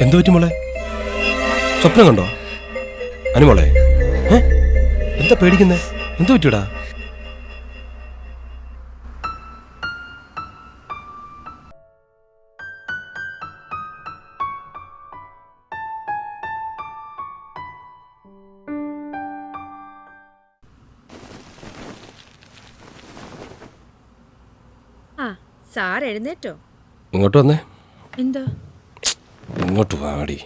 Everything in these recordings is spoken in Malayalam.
എന്തു പറ്റി മോളെ? സ്വപ്നം കണ്ടോ? അനുമോളെ എന്താ പേടിക്കുന്നേ? എന്തു പറ്റിയടാ? സാർ എഴുന്നേറ്റോ? ഇങ്ങോട്ട് വന്നേ. എന്താ? ഇങ്ങോട്ട് വാടി.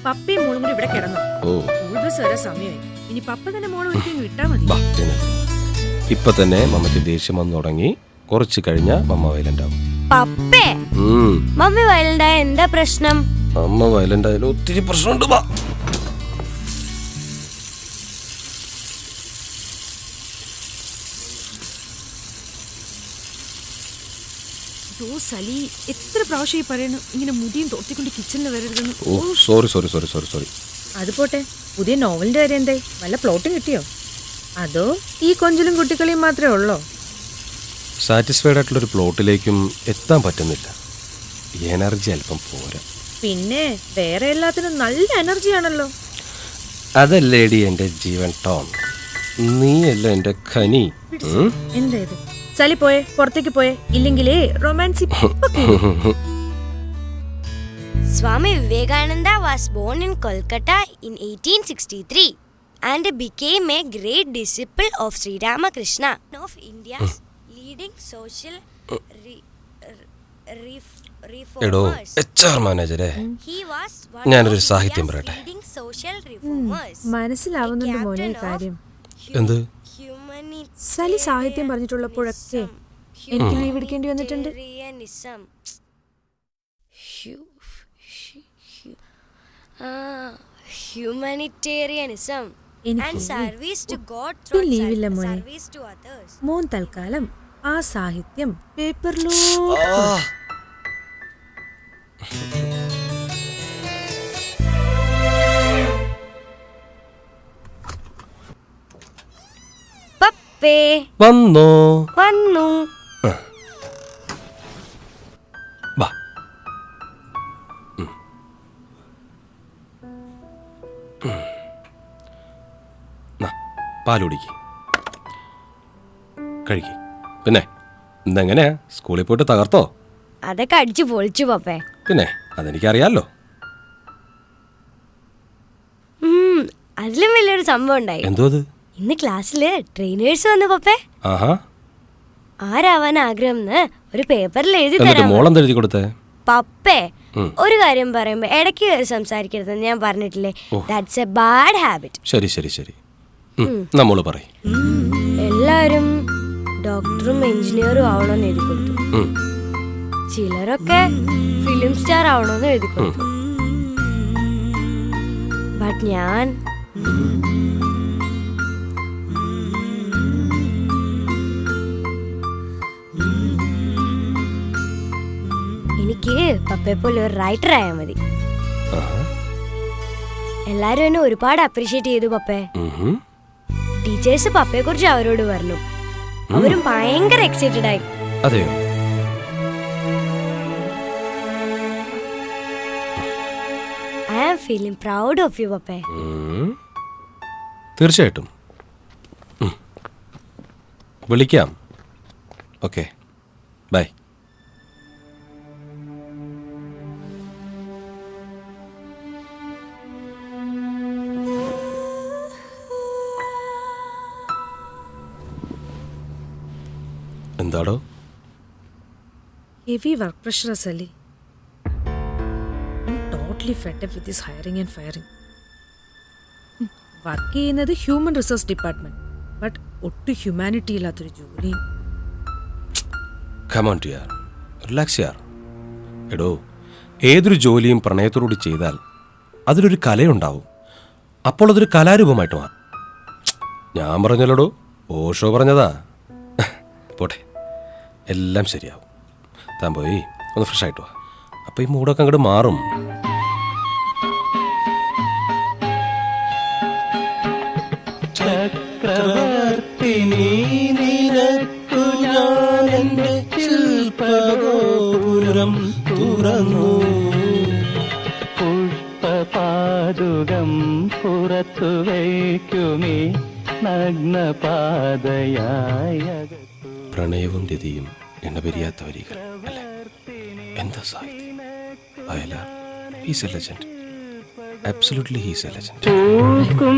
പപ്പയും മോളും കൂടി ഇവിടെ കിടന്നു. ബസ് വരെ സമയമായി. ഇനി പപ്പ തന്നെ മോളെ ഒരിക്കലും വിട്ടാ മതി. ഇപ്പൊ തന്നെ മമ്മയ്ക്ക് ദേഷ്യം വന്നു തുടങ്ങി. കുറച്ച് കഴിഞ്ഞാ മമ്മ വയലന്റ് ആവും. പപ്പേ, മമ്മി വയലന്റ് ആയ എന്താ പ്രശ്നം? അമ്മ വയലന്റ് ആയാലും ഒത്തിരി പ്രശ്നമുണ്ട്. സലി, എത്ര പ്രാവശ്യം പറയണു ഇങ്ങനെ മുടിയും തോർത്തിക്കൊണ്ട് കിച്ചണിൽ വരരുതെന്ന്. സോറി. അത് പോട്ടെ, പുതിയ നോവലിന്റെ കാര്യം എന്തേ? വല്ല പ്ലോട്ടും കിട്ടിയോ? അതോ ഈ കൊഞ്ചലും കുട്ടിക്കളിയും മാത്രമേ ഉള്ളോ? സാറ്റിസ്ഫൈഡ് ആയിട്ടുള്ളൊരു പ്ലോട്ടിലേക്കും എത്താൻ പറ്റുന്നില്ല. എനർജി അല്പം പോരാ. പിന്നെ വേറെ എല്ലാത്തിനും നല്ല എനർജിയാണല്ലോ. അതല്ലേടി എന്റെ ജീവൻ ടോൺ. നീയല്ല എന്റെ ഖനി. എന്താ ഇത്? സലി പോയെ, പുറത്തേക്ക് പോയെ, ഇല്ലെങ്കിലേ romance. Swami Vivekananda was born in Kolkata in 1863 and became a great disciple of Sri Ramakrishna, one of India's leading social reformers. HR മാനേജരെ, He was one ഞാനൊരു of സാഹിത്യം India's പറയട്ടെ. leading social reformers. മനസ്സിലാവുന്നുണ്ട് മോനെ കാര്യം. എന്ത്? സലി സാഹിത്യം പറഞ്ഞിട്ടുള്ളപ്പോഴൊക്കെ എനിക്ക് ലീവ് എടുക്കേണ്ടി വന്നിട്ടുണ്ട്. Humanitarianism and service to God എനിക്ക് through ലീവില്ല മോനെ. service to others. മോൻ തൽക്കാലം ആ സാഹിത്യം പേപ്പറിലോ. പപ്പേ വന്നോ? വന്നു. വാ. പാൽ കുടിക്ക്, കഴിക്ക്. പിന്നെ ഇന്നെങ്ങനെയാ സ്കൂളിൽ പോയിട്ട് തകർത്തോ? അതൊക്കെ അടിച്ചു പൊളിച്ചു പപ്പേ. പിന്നെ അതെനിക്കറിയാലോ. അതിലും വലിയൊരു സംഭവം ഉണ്ടായി. എന്തോ അത്? ഇന്ന് ക്ലാസ്സില് ട്രെയിനേഴ്സ് വന്നു പപ്പേ. ആഹാ. ആരാവാൻ ആഗ്രഹം ഒരു പേപ്പറിൽ എഴുതി എന്നിട്ട് തരാം. മോളെന്ത് എഴുതി കൊടുത്തേ? പപ്പേ, ഒരു കാര്യം പറയുമ്പോ ഇടയ്ക്ക് കയറി സംസാരിക്കരുതെന്ന് ഞാൻ പറഞ്ഞിട്ടില്ലേ? That's A bad habit. ശരി. നമ്മള് പറയും. എല്ലാരും ഡോക്ടറും എഞ്ചിനീയറും ആവണമെന്ന് എഴുതി കൊടുത്തു. ചിലരൊക്കെ ഫിലിം സ്റ്റാർ ആവണമെന്ന് എഴുതി കൊടുത്തു. ബട്ട് ഞാൻ എനിക്ക് പപ്പയെ പോലെ ഒരു റൈറ്റർ ആയാൽ മതി. എല്ലാരും എന്നെ ഒരുപാട് അപ്രീഷിയേറ്റ് ചെയ്തു പപ്പേ. ടീച്ചേഴ്സ് പപ്പയെ കുറിച്ച് അവരോട് പറഞ്ഞു. അവരും ഭയങ്കര എക്സൈറ്റഡ് ആയി. അതെയോ? I am feeling proud of you പപ്പേ. തീർച്ചയായിട്ടും വിളിക്കാം. Okay, bye. എന്താടോ? Heavy work pressure Sali. I'm totally fed up with this hiring and firing. Work ചെയ്യുന്നത് ഹ്യൂമൻ റിസോഴ്സ് ഡിപ്പാർട്ട്മെന്റ്, ബട്ട് ഒട്ടും ഹ്യൂമാനിറ്റി ഇല്ലാത്തൊരു ജോലി. Come on dear, റിലാക്സ് ചെയ്യാർ. എടോ, ഏതൊരു ജോലിയും പ്രണയത്തോടുകൂടി ചെയ്താൽ അതിലൊരു കലയുണ്ടാവും. അപ്പോൾ അതൊരു കലാരൂപമായിട്ട് മാറും. ഞാൻ പറഞ്ഞല്ലോടോ, ഓഷോ പറഞ്ഞതാ. പോട്ടെ, എല്ലാം ശരിയാവും. താൻ പോയി ഒന്ന് ഫ്രഷ് ആയിട്ട് വാ. അപ്പോൾ ഈ മൂടൊക്കെ അങ്ങോട്ട് മാറും. ചക്ര തുറന്നു പുഷ്പപാദുകം പുറത്തു വയ്ക്കുമേ നഗ്നപാതയായ പ്രണയവും രതിയും എണ്ണപെരിയാത്ത വരികൾ അല്ലേ? എന്താ സാഹിത്യം! Vayalar he's A legend. Absolutely he's a legend. Pookkum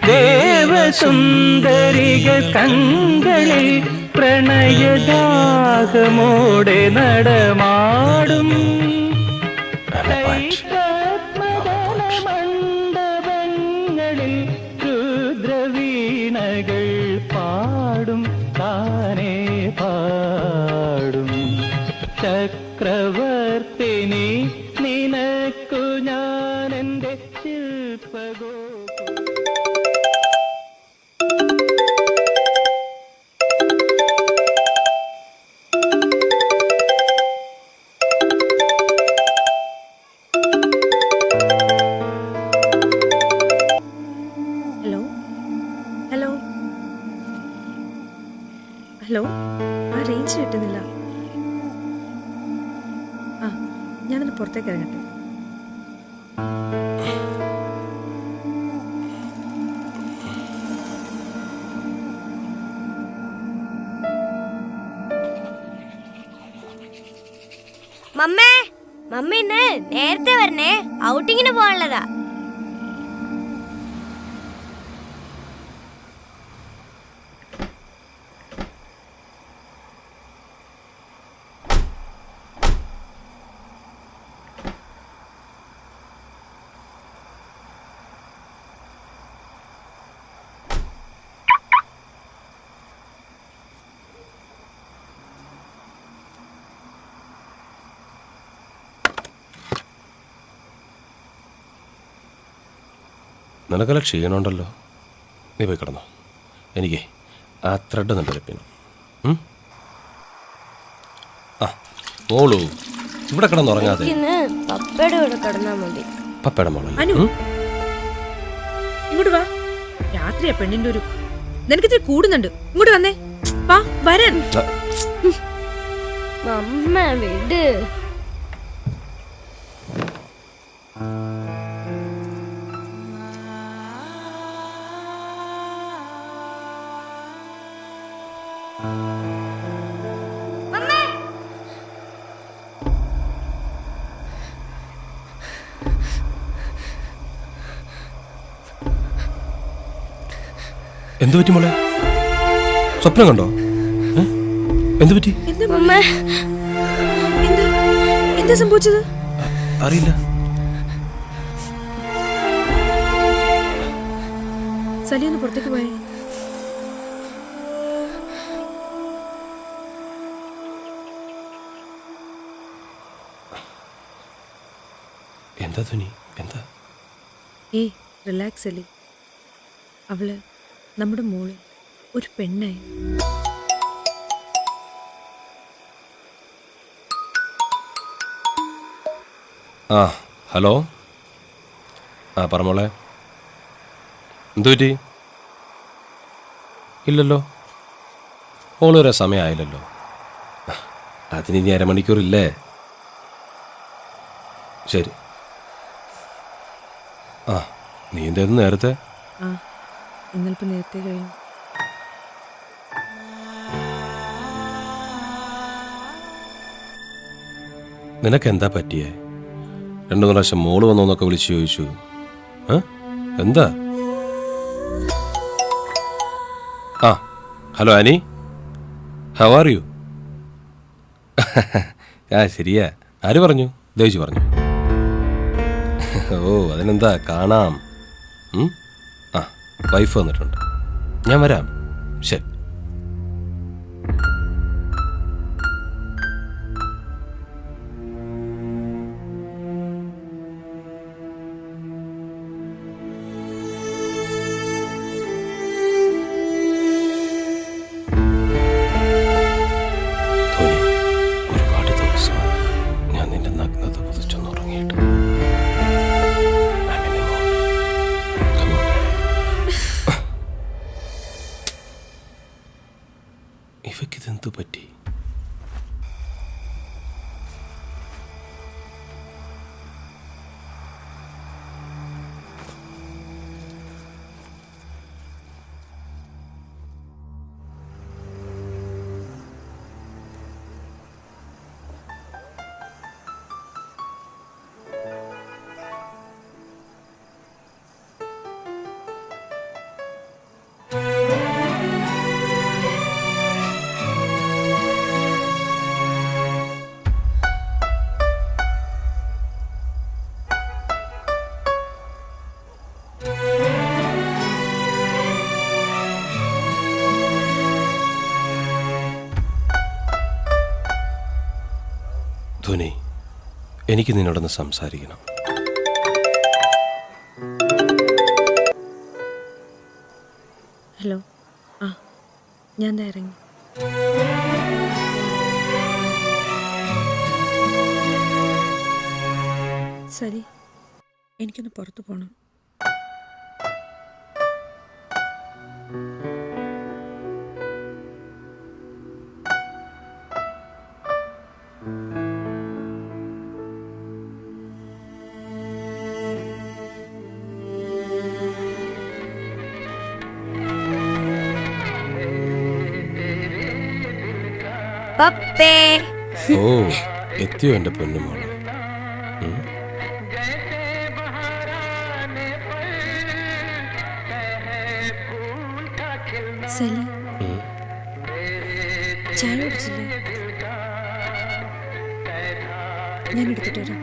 ദേവസുന്ദരികൾ കങ്കളിൽ പ്രണയദാഹമോടെ നടമാടും I'm a poet. മണ്ഡപങ്ങളിൽ രുദ്രവീണകൾ പാടും താനേ പാടും ചക്രവർത്തിനി നിനക്കു ഞാൻ എൻ്റെ ശില്പഗോപുരം. ഹലോ ഹലോ ഹലോ ആ റേഞ്ച് കിട്ടുന്നില്ല. ആ ഞാനൊന്ന് പുറത്തേക്ക് ഇറങ്ങട്ടെ. മമ്മേ മമ്മി ഇന്ന് നേരത്തെ വരണേ, ഔട്ടിങ്ങിന് പോകാനുള്ളതാ. നിനക്കല്ല ക്ഷീണമുണ്ടല്ലോ, നീ പോയി കിടന്നോ. എനിക്ക് ആ ത്രെഡ് ഒന്ന് വെളുപ്പിക്കണം. ആ മോളു ഇവിടെ കിടന്നുറങ്ങാതെ. ഇന്ന് പപ്പയുടെ കൂടെ കിടന്നാ മതി. പപ്പയുടെ അനു മോളെ ഇങ്ങോട്ട് വാ. രാത്രിയാ പെണ്ണിന്റെ ഒരു നിനക്കിത്തിരി കൂടുന്നുണ്ട്. ഇങ്ങോട്ട് വന്നേ, വാ വരാൻ. മമ്മ വിട്. എന്തു പറ്റി മോളെ? സ്വപ്നം കണ്ടോ? എന്തു പറ്റി? എന്താ സംഭവിച്ചത്? അറിയില്ല. സലി ഒന്ന് പുറത്തേക്ക് പോയേ. എന്താ ധ്വനി? എന്താ? ഏയ് റിലാക്സ് അലി. അവള് നമ്മുടെ മോള് ഒരു പെണ്ണായി. ആ ഹലോ. ആ പറ മോളെ, എന്തു പറ്റി? ഇല്ലല്ലോ, മോള് വരെ സമയമായില്ലല്ലോ. അതിന് ഇനി അരമണിക്കൂറില്ലേ? ശരി. ആ നീ എന്തായിരുന്നു നേരത്തെ? ആ ഇന്നൽപ്പം നേരത്തെ കഴിഞ്ഞു. നിനക്കെന്താ പറ്റിയേ? 2 പ്രാവശ്യം മോള് വന്നോന്നൊക്കെ വിളിച്ചു ചോദിച്ചു. എന്താ? ആ hello Annie, how are you? ആ ശരിയാ. ആര് പറഞ്ഞു? ദേവിച്ച് പറഞ്ഞു. ഓ അതിനെന്താ, കാണാം. ആ വൈഫ് വന്നിട്ടുണ്ട്, ഞാൻ വരാം. ശരി. ഒരുപാട് ദിവസം ഞാൻ നിന്റെ നഗ്നത പുതിച്ചൊന്ന് ഉറങ്ങിയിട്ട്. ഇവക്കിതെന്തു പറ്റി? എനിക്ക് നിന്നോടൊന്ന് സംസാരിക്കണം. ഹലോ. ആ, ഞാൻ ദാ ഇറങ്ങി. സരി, എനിക്കൊന്ന് പുറത്തു പോകണം. പപ്പേ. ഓ, എത്തിയോ എൻ്റെ പൊന്നുമോളെ? സലി, ചായ കുടിച്ചില്ലേ? ഞാൻ എടുത്തിട്ട് വരാം.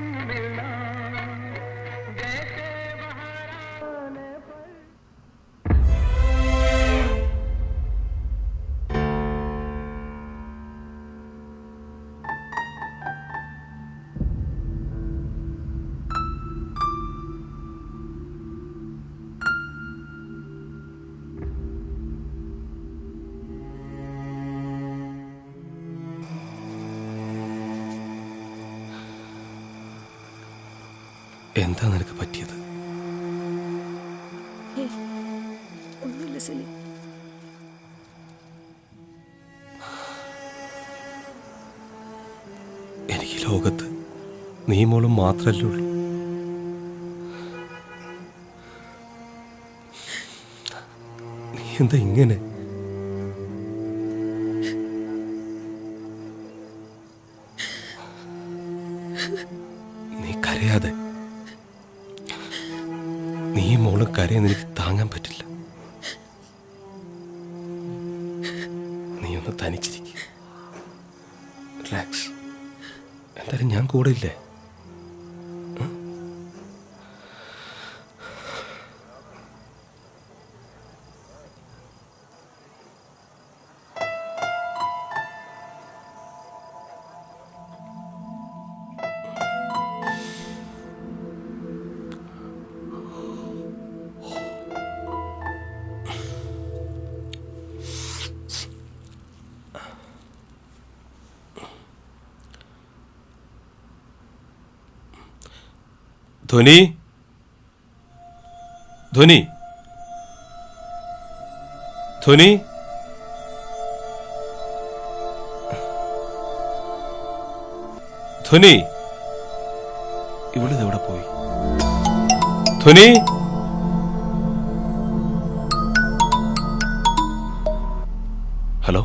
എന്താ നിനക്ക് പറ്റിയത്? ഒന്നുമില്ല സലി. എനിക്ക് ലോകത്ത് നീ മോളും മാത്രല്ലേ ഉള്ളൂ. നീ എന്താ ഇങ്ങനെ? നീ കരയാതെ. നീ മോളും കരയെന്ന് എനിക്ക് താങ്ങാൻ പറ്റില്ല. നീ ഒന്ന് തനിച്ചിരിക്കുക. റിലാക്സ്. എന്തായാലും ഞാൻ കൂടെ ഇല്ലേ? ധ്വനി, ധ്വനി, ധ്വനി. ധ്വനി, ഇവിടെവിടെ പോയി? ധ്വനി. ഹലോ.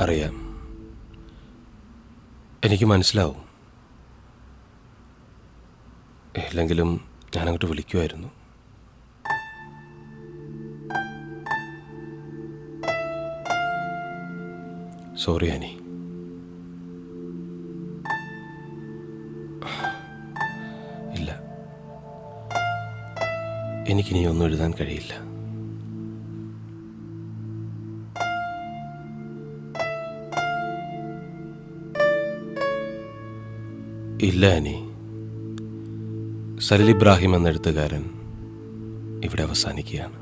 അറിയാം, എനിക്ക് മനസ്സിലാവും. ഇല്ലെങ്കിലും ഞാനങ്ങോട്ട് വിളിക്കുമായിരുന്നു. Sorry Annie. ഇല്ല, എനിക്കിനി ഒന്നും എഴുതാൻ കഴിയില്ല. ഇല്ല ആനി, സലിൽ ഇബ്രാഹിം എന്ന എഴുത്തുകാരൻ ഇവിടെ അവസാനിക്കുകയാണ്.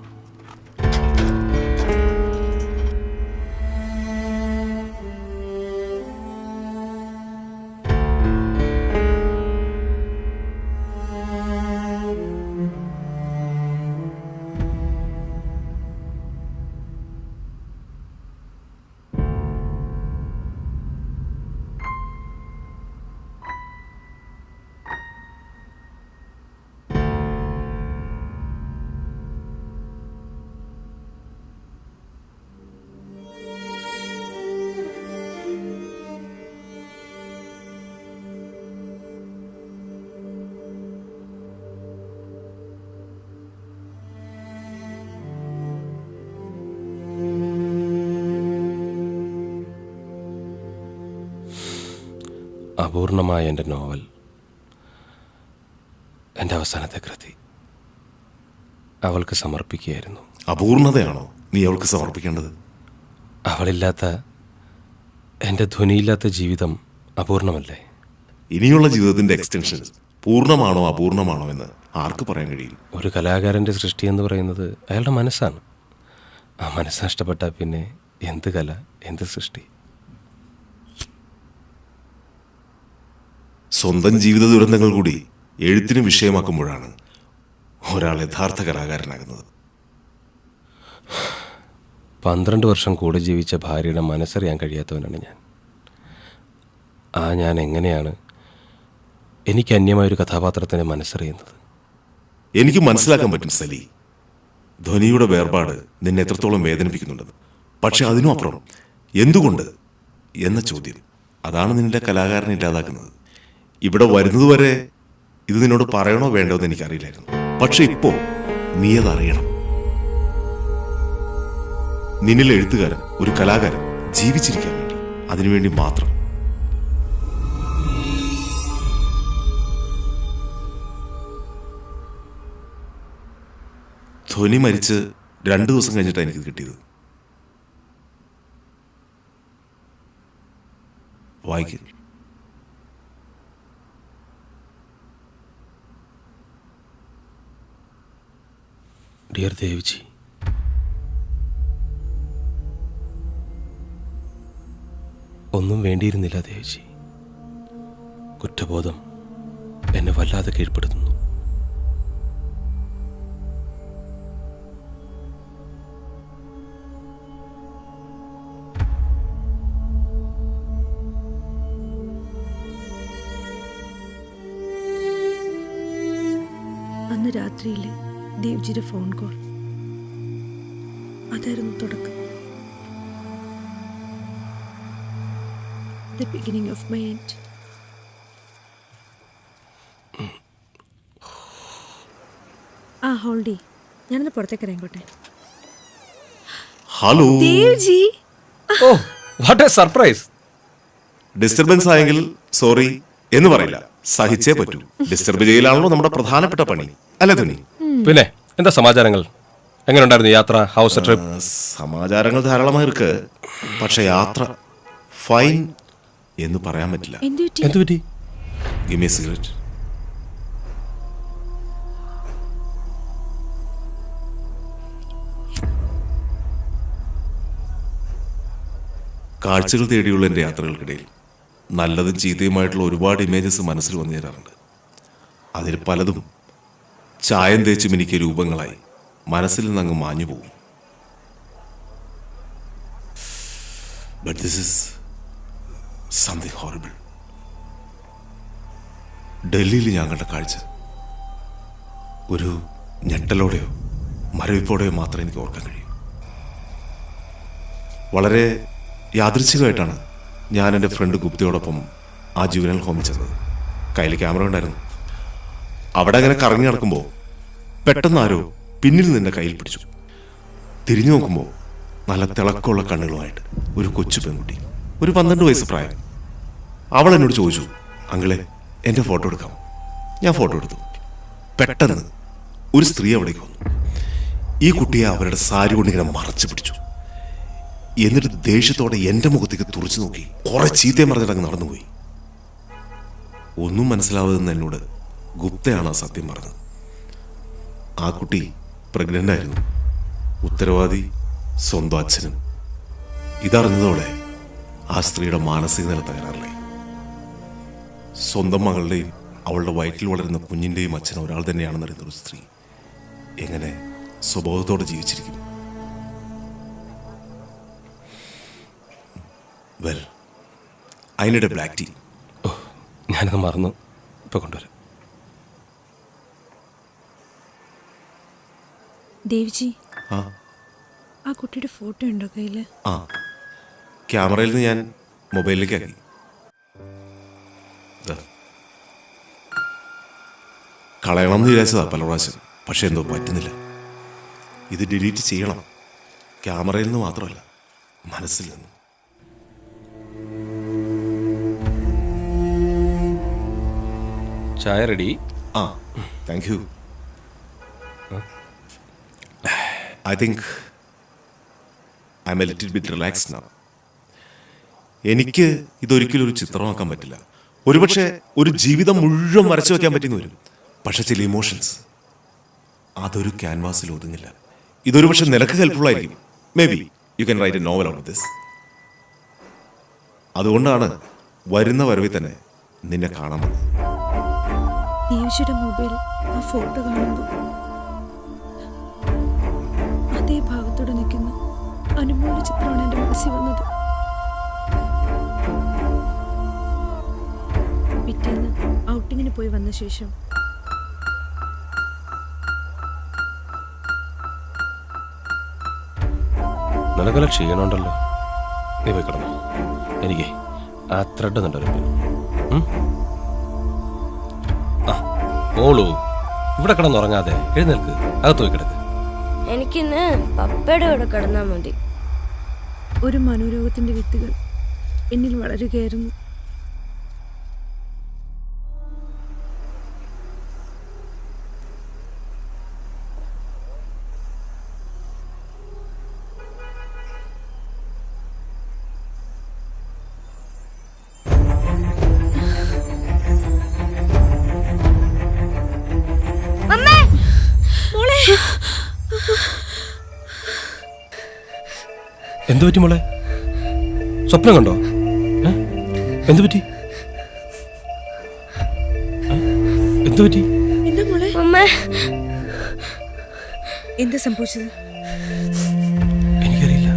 അപൂർണമായ എൻ്റെ നോവൽ, എൻ്റെ അവസാനത്തെ കൃതി അവൾക്ക് സമർപ്പിക്കുകയായിരുന്നു. അപൂർണതയാണോ നീ അവൾക്ക് സമർപ്പിക്കേണ്ടത്? അവളില്ലാത്ത, എൻ്റെ ധ്വനിയില്ലാത്ത ജീവിതം അപൂർണമല്ലേ? ഇനിയുള്ള ജീവിതത്തിന്റെ എക്സ്റ്റൻഷൻ പൂർണ്ണമാണോ അപൂർണമാണോ എന്ന് ആർക്ക് പറയാൻ കഴിയും? ഒരു കലാകാരൻ്റെ സൃഷ്ടി എന്ന് പറയുന്നത് അയാളുടെ മനസ്സാണ്. ആ മനസ്സ് നഷ്ടപ്പെട്ടാൽ പിന്നെ എന്ത് കല, എന്ത് സൃഷ്ടി? സ്വന്തം ജീവിത ദുരന്തങ്ങൾ കൂടി എഴുത്തിന് വിഷയമാക്കുമ്പോഴാണ് ഒരാൾ യഥാർത്ഥ കലാകാരനാകുന്നത്. 12 വർഷം കൂടെ ജീവിച്ച ഭാര്യയുടെ മനസ്സറിയാൻ കഴിയാത്തവനാണ് ഞാൻ. ഞാൻ എങ്ങനെയാണ് എനിക്ക് അന്യമായൊരു കഥാപാത്രത്തിൻ്റെ മനസ്സറിയുന്നത്? എനിക്ക് മനസ്സിലാക്കാൻ പറ്റും സലി, ധ്വനിയുടെ വേർപാട് നിന്നെ എത്രത്തോളം വേദനിപ്പിക്കുന്നുണ്ടെന്ന്. പക്ഷെ അതിനും അപ്പുറം എന്തുകൊണ്ട് എന്ന ചോദ്യം, അതാണ് നിന്റെ കലാകാരനെ ഇല്ലാതാക്കുന്നത്. ഇവിടെ വരുന്നതുവരെ ഇത് നിന്നോട് പറയണോ വേണ്ടോ എന്ന് എനിക്കറിയില്ലായിരുന്നു. പക്ഷെ ഇപ്പോ നീ അതറിയണം. നിന്നിൽ എഴുത്തുകാരൻ, ഒരു കലാകാരൻ ജീവിച്ചിരിക്കാൻ വേണ്ടി, അതിനുവേണ്ടി മാത്രം. ധ്വനി മരിച്ച് 2 ദിവസം കഴിഞ്ഞിട്ടാണ് എനിക്കിത് കിട്ടിയത്. വായിക്കും. ഡിയർ ദേവിജി, ഒന്നും വേണ്ടിയിരുന്നില്ല ദേവിജി. കുറ്റബോധം എന്നെ വല്ലാതെ കീഴ്പ്പെടുത്തുന്നു. അന്ന് രാത്രിയിലെ ദേവ്ജിയുടെ ഫോൺ കോൾ, അതായിരുന്നു തുടക്കം. The beginning of my end. ഹോൾഡി, ഞാനൊന്ന് പുറത്തേക്ക് ഇറങ്ങിക്കോട്ടെ. Hello Devji. Oh, what a surprise! Disturbance ആയെങ്കിൽ സോറി എന്ന് പറയില്ല, സഹിച്ചേ പറ്റൂ. ഡിസ്റ്റർബ് ചെയ്യലാണല്ലോ നമ്മുടെ പ്രധാനപ്പെട്ട പണി, അല്ലേ ധ്വനി? പിന്നെ എന്താ സമാചാരങ്ങൾ? എങ്ങനെ ഉണ്ടായിരുന്നു യാത്ര, ഹൗസ് ട്രിപ്പ്? സമാചാരങ്ങൾ ധാരാളമായി ഇருக்கு. പക്ഷെ യാത്ര ഫൈൻ എന്ന് പറയാൻ പറ്റില്ല. എന്തു പറ്റി? Give me a cigarette. കാഴ്ചകൾ തേടിയുള്ള എൻ്റെ യാത്രകൾക്കിടയിൽ നല്ലതും ചീത്തയുമായിട്ടുള്ള ഒരുപാട് ഇമേജസ് മനസ്സിൽ വന്നു ചേരാറുണ്ട്. അതിൽ പലതും ചായം തേച്ച് മിനിക്കിയ രൂപങ്ങളായി മനസ്സിൽ നിന്നങ്ങ് മാഞ്ഞു പോകും. But this is something horrible. ഡൽഹിയിൽ ഞാൻ കണ്ട കാഴ്ച ഒരു ഞെട്ടലോടെയോ മരവിപ്പോടെയോ മാത്രമേ എനിക്ക് ഓർക്കാൻ കഴിയൂ. വളരെ യാദൃച്ഛികമായിട്ടാണ് ഞാൻ എൻ്റെ ഫ്രണ്ട് ഗുപ്തയോടൊപ്പം ആ ജുവനൽ ഹോമിൽ ചെന്നത്. കയ്യിൽ ക്യാമറ ഉണ്ടായിരുന്നു. അവിടെ അങ്ങനെ കറങ്ങി നടക്കുമ്പോൾ പെട്ടെന്ന് ആരോ പിന്നിൽ നിന്റെ കയ്യിൽ പിടിച്ചു. തിരിഞ്ഞു നോക്കുമ്പോൾ നല്ല തിളക്കമുള്ള കണ്ണുകളുമായിട്ട് ഒരു കൊച്ചു പെൺകുട്ടി, ഒരു 12 വയസ്സ് പ്രായം. അവൾ എന്നോട് ചോദിച്ചു, അങ്കിളെ എൻ്റെ ഫോട്ടോ എടുക്കാമോ? ഞാൻ ഫോട്ടോ എടുത്തു. പെട്ടെന്ന് ഒരു സ്ത്രീ അവിടേക്ക് വന്നു. ഈ കുട്ടിയെ അവരുടെ സാരി കൊണ്ട് ഇങ്ങനെ മറച്ചു പിടിച്ചു. എന്നിട്ട് ദേഷ്യത്തോടെ എൻ്റെ മുഖത്തേക്ക് തുറച്ചു നോക്കി കുറെ ചീത്തയും പറഞ്ഞിട്ടങ്ങ് നടന്നുപോയി. ഒന്നും മനസ്സിലാവാതെന്ന് എന്നോട് ഗുപ്തയാണ് ആ സത്യം പറഞ്ഞത്. ആ കുട്ടി പ്രഗ്നൻ്റ് ആയിരുന്നു. ഉത്തരവാദി സ്വന്തം അച്ഛനും. ഇതറിഞ്ഞതോടെ ആ സ്ത്രീയുടെ മാനസിക നില തകരാറിലായി. സ്വന്തം മകളുടെയും അവളുടെ വയറ്റിൽ വളരുന്ന കുഞ്ഞിൻ്റെയും അച്ഛൻ ഒരാൾ തന്നെയാണെന്നറിയുന്ന ഒരു സ്ത്രീ എങ്ങനെ സ്വബോധത്തോടെ ജീവിച്ചിരിക്കും? Well, I need a black tea. ഓ, ഞാനത് മറന്നു. ഇപ്പൊ കൊണ്ടുവരാം. ദേവ്ജി, ആ ആ കുട്ടിയുടെ ഫോട്ടോ ഉണ്ടോ കയ്യില്? ആ ക്യാമറയിൽ നിന്ന് ഞാൻ മൊബൈലിലേക്ക് ആക്കി. കളയണം എന്ന് വിചാരിച്ചതാ പല പ്രാവശ്യം, പക്ഷെ എന്തോ പറ്റുന്നില്ല. ഇത് ഡിലീറ്റ് ചെയ്യണം. ക്യാമറയിൽ നിന്ന് മാത്രമല്ല, മനസ്സിൽ നിന്നും. ചായ റെഡി. ആ thank you. I think I M A little bit relaxed now. എനിക്ക് ഇതൊരിക്കലും ഒരു ചിത്രമാക്കാൻ പറ്റില്ല. ഒരുപക്ഷെ ഒരു ജീവിതം മുഴുവൻ വരച്ചു വെക്കാൻ പറ്റിയെന്ന് വരും. പക്ഷെ ചില ഇമോഷൻസ് അതൊരു ക്യാൻവാസിൽ ഒതുങ്ങില്ല. ഇതൊരു പക്ഷെ നിനക്ക് ഹെൽപ്ഫുൾ ആയിരിക്കും. May be you can write a novel out of this. അതുകൊണ്ടാണ് വരുന്ന വരവിൽ തന്നെ നിന്നെ കാണാൻ വന്നത്. ദേവിയുടെ മൊബൈൽ ആ ഫോട്ടോ കാണുമ്പോൾ അതേ ഭാവത്തോടെ നിൽക്കുന്ന അനുമോളുടെ ചിത്രമാണ് എൻ്റെ മനസ്സിൽ വന്നത്. പിറ്റേന്ന് ഔട്ടിങ്ങിന് പോയി വന്ന ശേഷം നിനക്കൊല്ല ക്ഷീണമുണ്ടല്ലോ, നീ പോയി കിടന്നു. എനിക്ക് ആ ത്രെഡ് കണ്ടൊരു മോളു ഇവിടെ കിടന്നുറങ്ങാതെ എഴുന്നേൽക്ക്, അകത്ത് പോയി കിടക്ക്. എനിക്കിന്ന് പപ്പയുടെ കൂടെ കിടന്നാൽ മതി. ഒരു മനോരോഗത്തിന്റെ വിത്തുകൾ എന്നിൽ വളരുകയായിരുന്നു. എന്തു പറ്റി മോളെ? സ്വപ്നം കണ്ടോ? എന്തു പറ്റി? എന്തു പറ്റി? എന്താ മോളെ? എന്താ സംഭവിച്ചത്? എനിക്കറിയില്ല.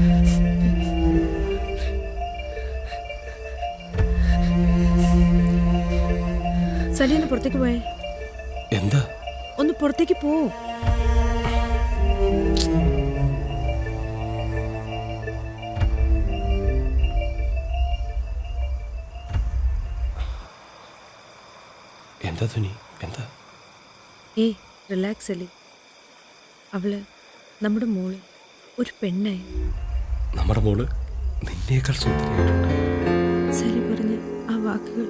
സലീന പുറത്തേക്ക് പോയേ. എന്താ? ഒന്ന് പുറത്തേക്ക് പോ. എന്താ ധ്വനി? എന്താ? ഏയ് റിലാക്സ് അല്ലേ. അവള് നമ്മുടെ മോള് ഒരു പെണ്ണായി. നമ്മുടെ മോള് നിന്നേക്കാൾ സുന്ദരിയായിട്ടുണ്ട്. സലി പറഞ്ഞ ആ വാക്കുകൾ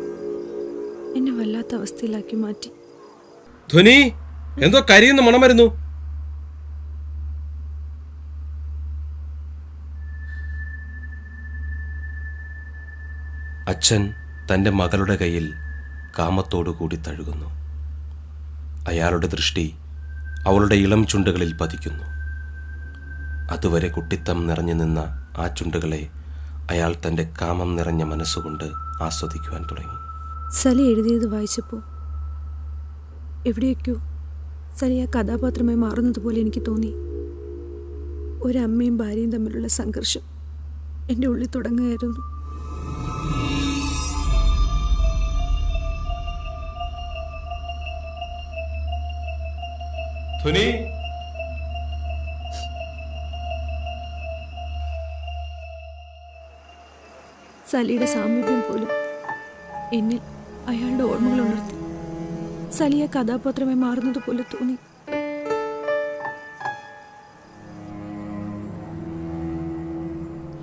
എന്നെ വല്ലാത്ത അവസ്ഥയിലാക്കി മാറ്റി. ധ്വനി, എന്തോ കരിയുന്ന മണം വരുന്നു. അച്ഛൻ തൻ്റെ മകളുടെ കയ്യിൽ കാമത്തോടു കൂടി തഴുകുന്നു. അയാളുടെ ദൃഷ്ടി അവളുടെ ഇളം ചുണ്ടുകളിൽ പതിക്കുന്നു. അതുവരെ കുട്ടിത്തം നിറഞ്ഞു നിന്ന ആ ചുണ്ടുകളെ അയാൾ തൻ്റെ കാമം നിറഞ്ഞ മനസ്സുകൊണ്ട് ആസ്വദിക്കുവാൻ തുടങ്ങി. സലി എഴുതിയത് വായിച്ചപ്പോൾ എവിടെയൊക്കെയോ സലി ആ കഥാപാത്രമായി മാറുന്നത് പോലെ എനിക്ക് തോന്നി. ഒരമ്മയും ഭാര്യയും തമ്മിലുള്ള സംഘർഷം എൻ്റെ ഉള്ളിൽ തുടങ്ങുകയായിരുന്നു. ധ്വനി, സലിയുടെ സാമീപ്യം പോലും എന്നിൽ അയാളുടെ ഓർമ്മകൾ ഉണർത്തി. സലിയ കഥാപാത്രമായി മാറുന്നത് പോലെ തോന്നി.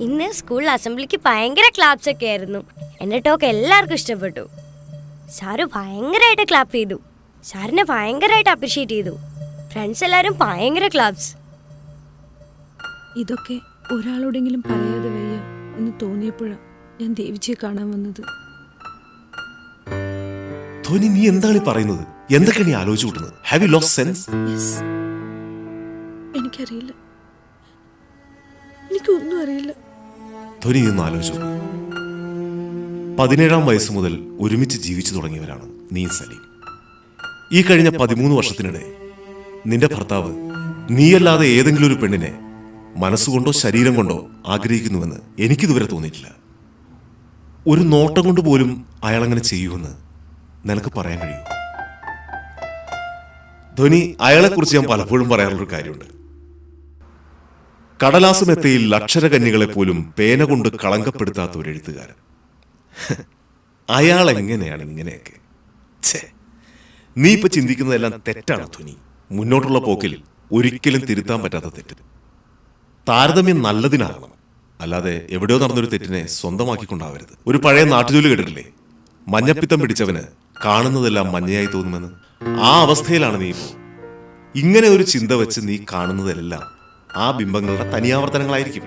ഇന്ന് സ്കൂൾ അസംബ്ലിക്ക് ഭയങ്കര ക്ലാപ്സ് ഒക്കെ ആയിരുന്നു. എൻ്റെ ടോക്ക് എല്ലാവർക്കും ഇഷ്ടപ്പെട്ടു. സാറ് ഭയങ്കരമായിട്ട് ക്ലാപ്പ് ചെയ്തു. സാറിനെ ഭയങ്കരമായിട്ട് അപ്രീഷിയേറ്റ് ചെയ്തു. ഫ്രണ്ട്സ് എല്ലാവരും ഭയങ്കര ക്ലാപ്സ്. ഇതൊക്കെ ഒരാളോടെങ്കിലും പറയാതെ വയ്യ എന്ന് തോന്നിയപ്പോഴാണ് ഞാൻ ദേവിജിയെ കാണാൻ വന്നത്. ധോനി, നീ എന്താണ് പറയുന്നത്? എന്തൊക്കെയാണ് നീ ആലോചിച്ചു കൂട്ടുന്നത്? Have you lost sense? എനിക്കറിയില്ല, എനിക്കൊന്നും അറിയില്ല. ധോനി, നീ ഒന്ന് ആലോചിച്ചു. 17-ാം വയസ്സ് മുതൽ ഒരുമിച്ച് ജീവിച്ചു തുടങ്ങിയവരാണ് നീ സലീം. ഈ കഴിഞ്ഞ 13 വർഷത്തിനിടെ നിന്റെ ഭർത്താവ് നീയല്ലാതെ ഏതെങ്കിലും ഒരു പെണ്ണിനെ മനസ്സുകൊണ്ടോ ശരീരം കൊണ്ടോ ആഗ്രഹിക്കുന്നുവെന്ന് എനിക്കിതുവരെ തോന്നിയിട്ടില്ല. ഒരു നോട്ടം കൊണ്ട് പോലും അയാളങ്ങനെ ചെയ്യുമെന്ന് നിനക്ക് പറയാൻ കഴിയൂ? ധോനി, അയാളെക്കുറിച്ച് ഞാൻ പലപ്പോഴും പറയാറുള്ളൊരു കാര്യമുണ്ട്. കടലാസ് മെത്തയിൽ അക്ഷരകന്യകളെ പോലും പേന കൊണ്ട് കളങ്കപ്പെടുത്താത്ത ഒരു എഴുത്തുകാരൻ. അയാൾ എങ്ങനെയാണ് ഇങ്ങനെയൊക്കെ? നീ ഇപ്പൊ ചിന്തിക്കുന്നതെല്ലാം തെറ്റാണ് ധോനി. മുന്നോട്ടുള്ള പോക്കിൽ ഒരിക്കലും തിരുത്താൻ പറ്റാത്ത തെറ്റ്. താരതമ്യം നല്ലതിനാകണം, അല്ലാതെ എവിടെയോ നടന്നൊരു തെറ്റിനെ സ്വന്തമാക്കിക്കൊണ്ടാവരുത്. ഒരു പഴയ നാട്ടുജോലി കേട്ടിട്ടില്ലേ? മഞ്ഞപ്പിത്തം പിടിച്ചവന് കാണുന്നതെല്ലാം മഞ്ഞയായി തോന്നുമെന്ന്. ആ അവസ്ഥയിലാണ് നീ ഇപ്പോൾ. ഇങ്ങനെ ഒരു ചിന്ത വെച്ച് നീ കാണുന്നതെല്ലാം ആ ബിംബങ്ങളുടെ തനിയാവർത്തനങ്ങളായിരിക്കും.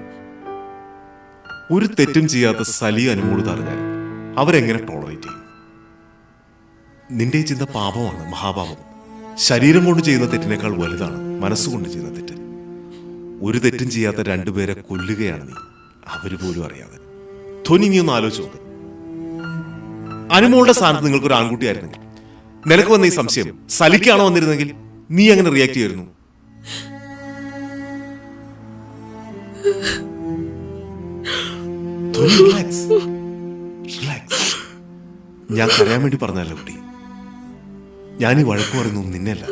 ഒരു തെറ്റും ചെയ്യാത്ത സലി അനുമോള് അറിഞ്ഞാൽ അവരെങ്ങനെ ടോളറേറ്റ് ചെയ്യും? നിന്റെ ഈ ചിന്ത പാപമാണ്, മഹാപാപം. ശരീരം കൊണ്ട് ചെയ്യുന്ന തെറ്റിനേക്കാൾ വലുതാണ് മനസ്സുകൊണ്ട് ചെയ്യുന്ന തെറ്റ്. ഒരു തെറ്റും ചെയ്യാത്ത രണ്ടുപേരെ കൊല്ലുകയാണ് നീ, അവര് പോലും അറിയാതെ. ധ്വനി, നീ ഒന്ന് ആലോചിച്ച് നോക്ക്. അനുമോളുടെ സ്ഥാനത്ത് നിങ്ങൾക്കൊരു ആൺകുട്ടിയായിരുന്നെങ്കിൽ, നിനക്ക് വന്ന ഈ സംശയം സലിക്കാണോ വന്നിരുന്നെങ്കിൽ നീ എങ്ങനെ റിയാക്ട് ചെയ്യായിരുന്നു? Relax, relax. ഞാൻ കരയാൻ വേണ്ടി പറഞ്ഞല്ലോ കുട്ടി. ഞാൻ ഈ വഴക്ക് പറയുന്നു നിന്നെയല്ല,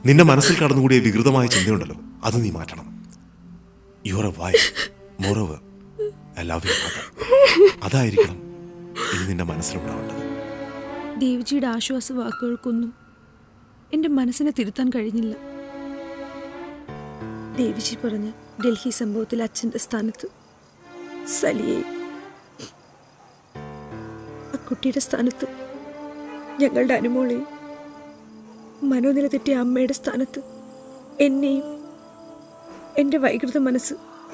നിന്റെ മനസ്സിൽ കടന്നുകൂടിയ വികൃതമായ ചിന്തയുണ്ടല്ലോ, അത് നീ മാറ്റണം. You are A wife, moreover I love you mother. അതായിരിക്കണം ഇനി നിന്റെ മനസ്സിലുണ്ടാവേണ്ടത്. ദേവ്ജിയുടെ ആശ്വാസ വാക്കുകൾക്കൊന്നും എൻ്റെ മനസ്സിനെ തിരുത്താൻ കഴിഞ്ഞില്ല. ദേവ്ജി പറഞ്ഞ ഡൽഹി സംഭവത്തിൽ അച്ഛൻ്റെ സ്ഥാനത്ത് സലിയെ, ആ കുട്ടിയുടെ സ്ഥാനത്ത് ഞങ്ങളുടെ അനുമോളെയും, മനോനില തെറ്റിയ അമ്മയുടെ സ്ഥാനത്ത് എന്നെയും എൻ്റെ വൈകൃത മനസ്സ്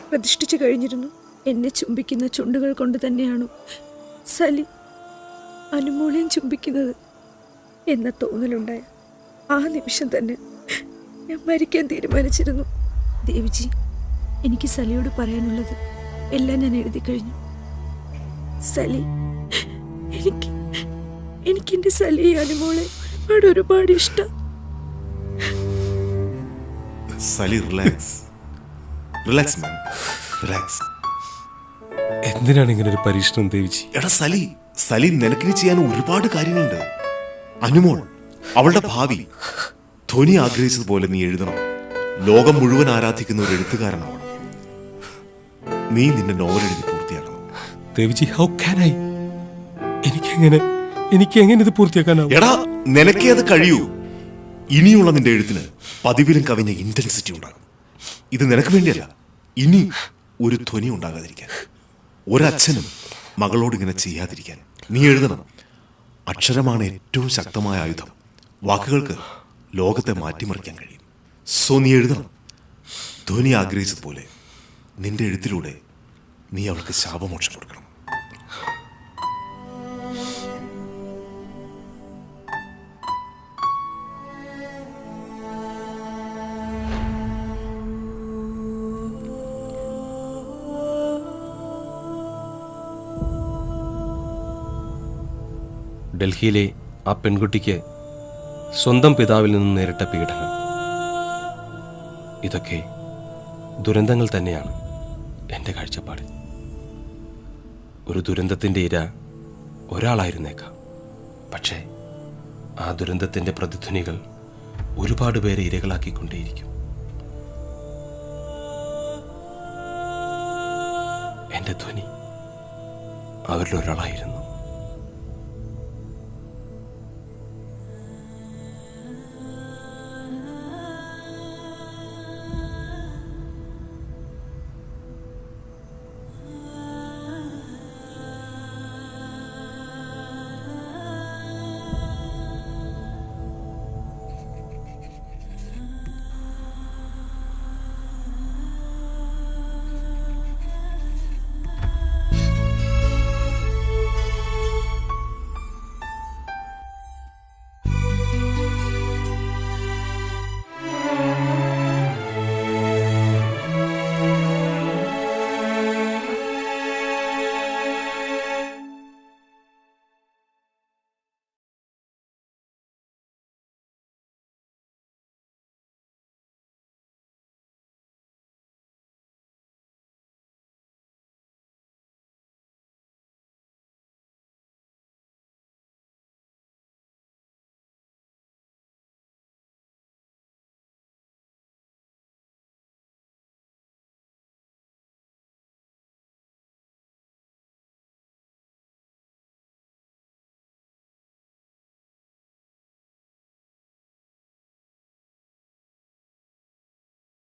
പ്രതിഷ്ഠിച്ചു കഴിഞ്ഞിരുന്നു. എന്നെ ചുംബിക്കുന്ന ചുണ്ടുകൾ കൊണ്ട് തന്നെയാണോ സലി അനുമോളെയും ചുംബിക്കുന്നത് എന്ന തോന്നലുണ്ടായ ആ നിമിഷം തന്നെ ഞാൻ മരിക്കാൻ തീരുമാനിച്ചിരുന്നു. ദേവിജി, എനിക്ക് സലിയോട് പറയാനുള്ളത് എല്ലാം ഞാൻ എഴുതി കഴിഞ്ഞു. സലി, എനിക്ക് എൻ്റെ സലി അനുമോളെ ഒരുപാട് ഇഷ്ടം. സലി, റിലാക്സ്, റിലാക്സ് മാൻ, റിലാക്സ്. എന്തിനാണ് ഇങ്ങനെ ഒരു പരീക്ഷണം ദേവിജി? എടാ സലി, സലി, നിനക്കിനി ചെയ്യാൻ ഒരുപാട് കാര്യങ്ങളുണ്ട്. അനുമോൾ, അവളുടെ ഭാവി. ധ്വനി ആഗ്രഹിച്ചതുപോലെ നീ എഴുതണം. ലോകം മുഴുവൻ ആരാധിക്കുന്ന ഒരു എഴുത്തുകാരനാവണം. നീ നിന്റെ നോവൽ എഴുതി പൂർത്തിയാക്കണം. Deviji, how can I? എനിക്ക് എങ്ങനെ ഇത് പൂർത്തിയാക്കാനാവും? എടാ, നിനക്കേ അത് കഴിയൂ. ഇനിയുള്ള നിന്റെ എഴുത്തിന് പതിവിലും കവിഞ്ഞ ഇന്റൻസിറ്റി ഉണ്ടാകും. ഇത് നിനക്ക് വേണ്ടിയല്ല, ഇനി ഒരു ധ്വനി ഉണ്ടാകാതിരിക്കാൻ, ഒരച്ഛനും മകളോട് ഇങ്ങനെ ചെയ്യാതിരിക്കാൻ നീ എഴുതണം. അക്ഷരമാണ് ഏറ്റവും ശക്തമായ ആയുധം. വാക്കുകൾക്ക് ലോകത്തെ മാറ്റിമറിക്കാൻ കഴിയും. സോ നീ എഴുതണം. ധ്വനി ആഗ്രഹിച്ചതുപോലെ നിന്റെ എഴുത്തിലൂടെ നീ അവൾക്ക് ശാപമോക്ഷം കൊടുക്കണം. ഡൽഹിയിലെ ആ പെൺകുട്ടിക്ക് സ്വന്തം പിതാവിൽ നിന്ന് നേരിട്ട പീഡനം, ഇതൊക്കെ ദുരന്തങ്ങൾ തന്നെയാണ് എൻ്റെ കാഴ്ചപ്പാട്. ഒരു ദുരന്തത്തിൻ്റെ ഇര ഒരാളായിരുന്നേക്കാം, പക്ഷേ ആ ദുരന്തത്തിൻ്റെ പ്രതിധ്വനികൾ ഒരുപാട് പേരെ ഇരകളാക്കിക്കൊണ്ടേയിരിക്കും. എൻ്റെ ധ്വനി അവരിലൊരാളായിരുന്നു.